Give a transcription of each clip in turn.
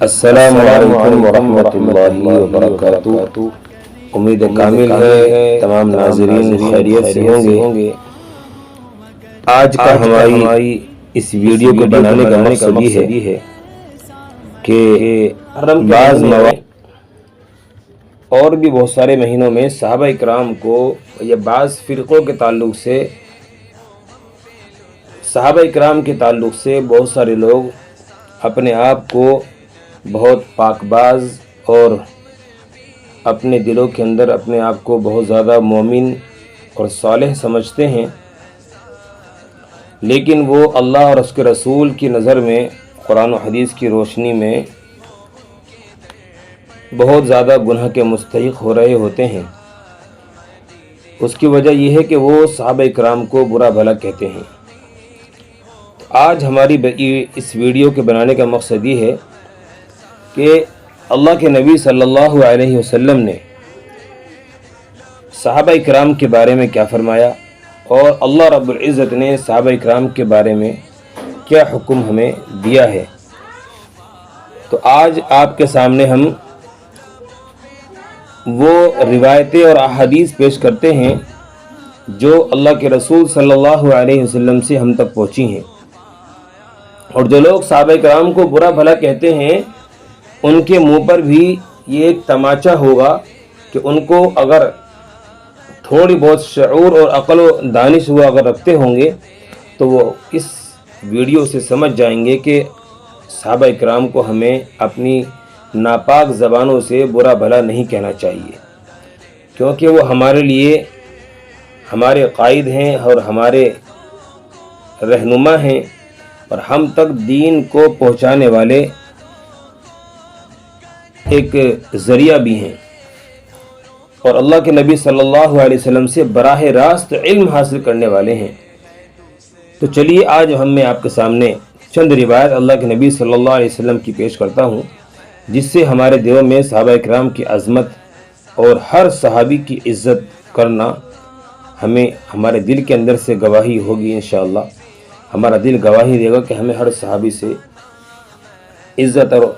السلام علیکم ورحمۃ اللہ وبرکاتہ۔ امید کامل ہے تمام ناظرین خیریت سے ہوں گے۔ آج کا ہماری اس ویڈیو کو بنانے کا مقصد یہ ہے کہ بعض اور بھی بہت سارے مہینوں میں صحابہ اکرام کو یا بعض فرقوں کے تعلق سے صحابہ اکرام کے تعلق سے بہت سارے لوگ اپنے آپ کو بہت پاک باز اور اپنے دلوں کے اندر اپنے آپ کو بہت زیادہ مومن اور صالح سمجھتے ہیں، لیکن وہ اللہ اور اس کے رسول کی نظر میں قرآن و حدیث کی روشنی میں بہت زیادہ گناہ کے مستحق ہو رہے ہوتے ہیں۔ اس کی وجہ یہ ہے کہ وہ صحابہ اکرام کو برا بھلا کہتے ہیں۔ آج ہماری اس ویڈیو کے بنانے کا مقصد یہ ہے کہ اللہ کے نبی صلی اللہ علیہ وسلم نے صحابہ اکرام کے بارے میں کیا فرمایا اور اللہ رب العزت نے صحابہ اکرام کے بارے میں کیا حکم ہمیں دیا ہے۔ تو آج آپ کے سامنے ہم وہ روایتیں اور احادیث پیش کرتے ہیں جو اللہ کے رسول صلی اللہ علیہ وسلم سے ہم تک پہنچی ہیں، اور جو لوگ صحابہ اکرام کو برا بھلا کہتے ہیں ان کے منہ پر بھی یہ ایک تماچا ہوگا کہ ان کو اگر تھوڑی بہت شعور اور عقل و دانش وہ اگر رکھتے ہوں گے تو وہ اس ویڈیو سے سمجھ جائیں گے کہ صحابہ اکرام کو ہمیں اپنی ناپاک زبانوں سے برا بھلا نہیں کہنا چاہیے، کیونکہ وہ ہمارے لیے ہمارے قائد ہیں اور ہمارے رہنما ہیں اور ہم تک دین کو پہنچانے والے ایک ذریعہ بھی ہیں، اور اللہ کے نبی صلی اللہ علیہ وسلم سے براہ راست علم حاصل کرنے والے ہیں۔ تو چلیے آج میں آپ کے سامنے چند روایت اللہ کے نبی صلی اللہ علیہ وسلم کی پیش کرتا ہوں، جس سے ہمارے دلوں میں صحابہ اکرام کی عظمت اور ہر صحابی کی عزت کرنا ہمیں ہمارے دل کے اندر سے گواہی ہوگی۔ انشاءاللہ ہمارا دل گواہی دے گا کہ ہمیں ہر صحابی سے عزت اور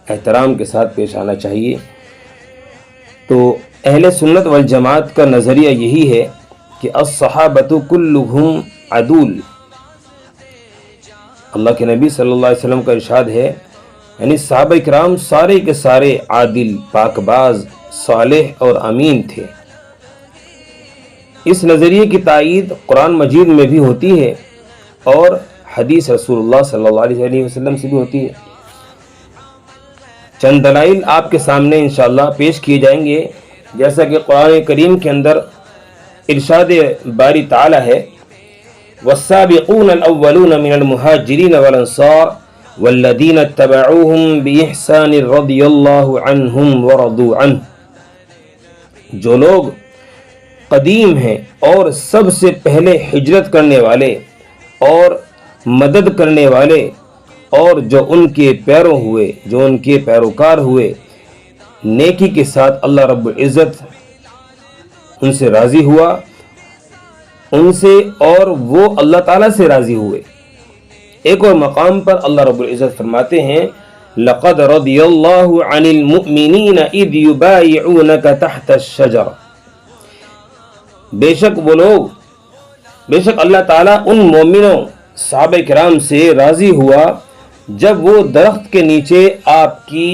احترام کے ساتھ پیش آنا چاہیے۔ تو اہل سنت والجماعت کا نظریہ یہی ہے کہ الصحابۃ کلھم عدول۔ اللہ کے نبی صلی اللہ علیہ وسلم کا ارشاد ہے، یعنی صحابہ اکرام سارے کے سارے عادل، پاک باز، صالح اور امین تھے۔ اس نظریے کی تائید قرآن مجید میں بھی ہوتی ہے اور حدیث رسول اللہ صلی اللہ علیہ وسلم سے بھی ہوتی ہے۔ چند دلائل آپ کے سامنے انشاءاللہ پیش کیے جائیں گے، جیسا کہ قرآن کریم کے اندر ارشاد باری تعالی ہے، والسابقون الاولون من المہاجرین والانصار والذین اتبعوهم باحسان رضی اللہ عنہم ورضوا عنہ۔ جو لوگ قدیم ہیں اور سب سے پہلے ہجرت کرنے والے اور مدد کرنے والے اور جو ان کے پیروں ہوئے، جو ان کے پیروکار ہوئے، نیکی کے ساتھ اللہ رب العزت ان سے راضی ہوا، ان سے اور وہ اللہ تعالیٰ سے راضی ہوئے۔ ایک اور مقام پر اللہ رب العزت فرماتے ہیں، لَقَدْ رَضِيَ اللَّهُ عَنِ الْمُؤْمِنِينَ إِذْ يُبَايِعُونَكَ تَحْتَ الشَّجَرَةِ۔ بے شک اللہ تعالیٰ ان مومنوں صحابہ کرام سے راضی ہوا جب وہ درخت کے نیچے آپ کی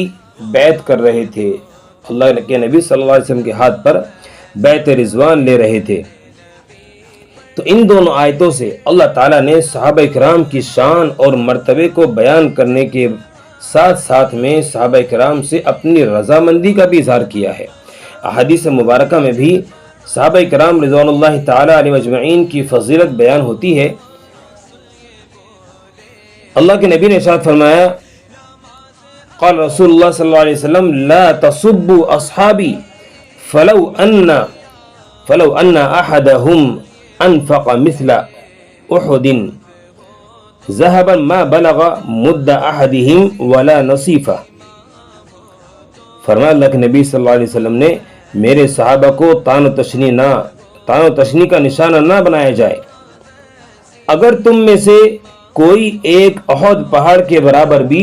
بیعت کر رہے تھے، اللہ کے نبی صلی اللہ علیہ وسلم کے ہاتھ پر بیعت رضوان لے رہے تھے۔ تو ان دونوں آیتوں سے اللہ تعالیٰ نے صحابہ کرام کی شان اور مرتبے کو بیان کرنے کے ساتھ ساتھ میں صحابہ کرام سے اپنی رضامندی کا بھی اظہار کیا ہے۔ احادیث مبارکہ میں بھی صحابہ کرام رضوان اللہ تعالیٰ علیہ مجمعین کی فضیلت بیان ہوتی ہے۔ اللہ کے نبی نے ارشاد فرمایا، قال رسول اللہ صلی اللہ علیہ وسلم، لا تصبوا اصحابی فلو ان احدهم انفق مثل احد ذهبا ما بلغ مد احدهم ولا نصیفہ۔ فرمایا اللہ کے نبی صلی اللہ علیہ وسلم نے، میرے صحابہ کو تان و تشنی کا نشانہ نہ بنایا جائے۔ اگر تم میں سے کوئی ایک احد پہاڑ کے برابر بھی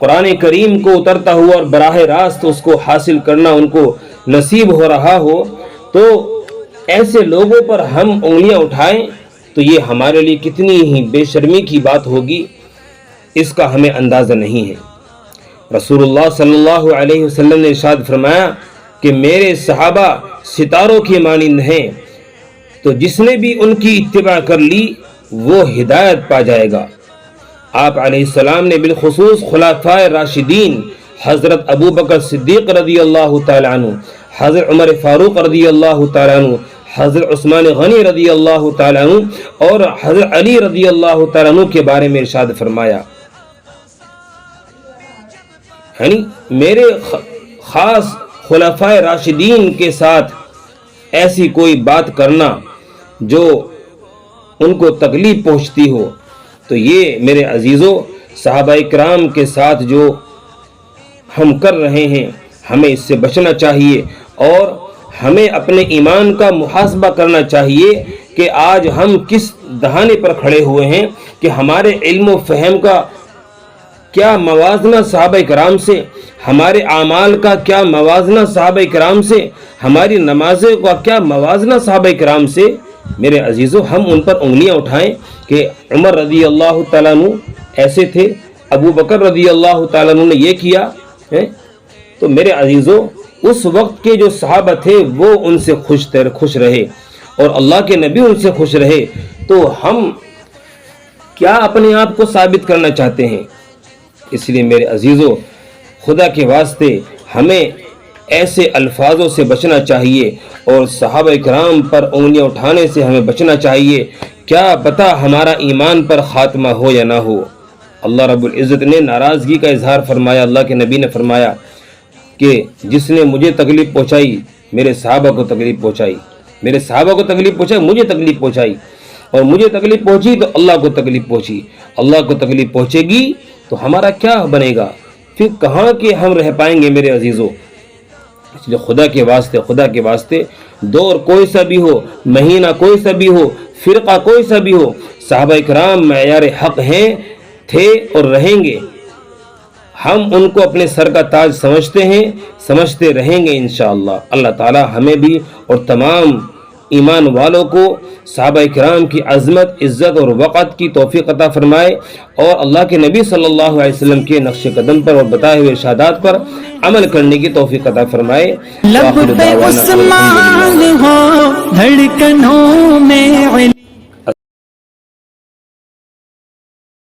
قرآن کریم کو اترتا ہوا اور براہ راست اس کو حاصل کرنا ان کو نصیب ہو رہا ہو، تو ایسے لوگوں پر ہم انگلیاں اٹھائیں تو یہ ہمارے لیے کتنی ہی بے شرمی کی بات ہوگی، اس کا ہمیں اندازہ نہیں ہے۔ رسول اللہ صلی اللہ علیہ وسلم نے ارشاد فرمایا کہ میرے صحابہ ستاروں کے مانند ہیں، تو جس نے بھی ان کی اتباع کر لی وہ ہدایت پا جائے گا۔ آپ علیہ السلام نے بالخصوص خلفائے راشدین حضرت ابو بکر صدیق رضی اللہ تعالیٰ عنہ، حضرت عمر فاروق رضی اللہ تعالیٰ عنہ، حضرت عثمان غنی رضی اللہ تعالیٰ عنہ اور حضرت علی رضی اللہ تعالیٰ عنہ کے بارے میں ارشاد فرمایا، یعنی میرے خاص خلفائے راشدین کے ساتھ ایسی کوئی بات کرنا جو ان کو تکلیف پہنچتی ہو، تو یہ میرے عزیزوں صحابہ کرام کے ساتھ جو ہم کر رہے ہیں ہمیں اس سے بچنا چاہیے، اور ہمیں اپنے ایمان کا محاسبہ کرنا چاہیے کہ آج ہم کس دہانے پر کھڑے ہوئے ہیں، کہ ہمارے علم و فہم کا کیا موازنہ صحابہ کرام سے، ہمارے اعمال کا کیا موازنہ صحابہ کرام سے، ہماری نمازوں کا کیا موازنہ صحابہ کرام سے۔ میرے عزیزوں ہم ان پر انگلیاں اٹھائیں کہ عمر رضی اللہ تعالیٰ عنہ ایسے تھے، ابو بکر رضی اللہ تعالیٰ عنہ نے یہ کیا ہے، تو میرے عزیزوں اس وقت کے جو صحابہ تھے وہ ان سے خوش رہے اور اللہ کے نبی ان سے خوش رہے، تو ہم کیا اپنے آپ کو ثابت کرنا چاہتے ہیں؟ اس لیے میرے عزیزوں خدا کے واسطے ہمیں ایسے الفاظوں سے بچنا چاہیے اور صحابہ کرام پر انگلیاں اٹھانے سے ہمیں بچنا چاہیے، کیا پتہ ہمارا ایمان پر خاتمہ ہو یا نہ ہو۔ اللہ رب العزت نے ناراضگی کا اظہار فرمایا، اللہ کے نبی نے فرمایا کہ جس نے مجھے تکلیف پہنچائی میرے صحابہ کو تکلیف پہنچائی، میرے صحابہ کو تکلیف پہنچائی، مجھے تکلیف پہنچائی، اور مجھے تکلیف پہنچی تو اللہ کو تکلیف پہنچی، اللہ کو تکلیف پہنچے گی تو ہمارا کیا بنے گا، پھر کہاں کے ہم رہ پائیں گے میرے عزیزوں۔ اس لیے خدا کے واسطے دور کوئی سا بھی ہو، مہینہ کوئی سا بھی ہو، فرقہ کوئی سا بھی ہو، صحابہ کرام معیار حق ہیں، تھے اور رہیں گے۔ ہم ان کو اپنے سر کا تاج سمجھتے ہیں، سمجھتے رہیں گے انشاءاللہ۔ اللہ تعالی ہمیں بھی اور تمام ایمان والوں کو صحابہ کرام کی عظمت، عزت اور وقت کی توفیق عطا فرمائے، اور اللہ کے نبی صلی اللہ علیہ وسلم کے نقش قدم پر اور بتائے ہوئے ارشادات پر عمل کرنے کی توفیق عطا فرمائے۔ لب پہ عثمان ہو، دھڑکنوں میں